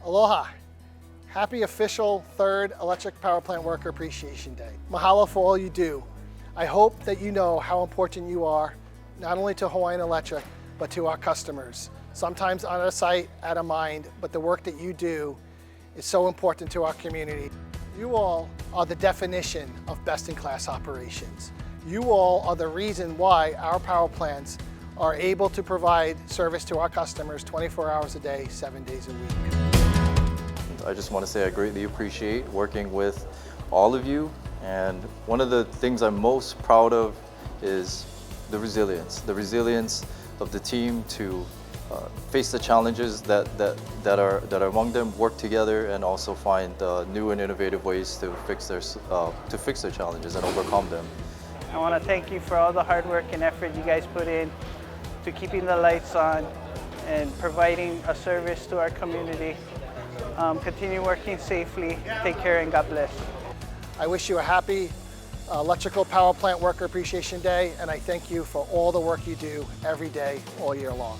Aloha. Happy official 3rd Electric Power Plant Worker Appreciation Day. Mahalo for all you do. I hope that you know how important you are, not only to Hawaiian Electric, but to our customers. Sometimes on a site, out of mind, but the work that you do is so important to our community. You all are the definition of best-in-class operations. You all are the reason why our power plants are able to provide service to our customers 24 hours a day, 7 days a week. I just want to say I greatly appreciate working with all of you, and one of the things I'm most proud of is the resilience of the team to face the challenges that are among them, work together, and also find new and innovative ways to fix their challenges and overcome them. I want to thank you for all the hard work and effort you guys put in to keeping the lights on and providing a service to our community. Continue working safely. Take care and God bless. I wish you a happy Electrical Power Plant Worker Appreciation Day, and I thank you for all the work you do every day, all year long.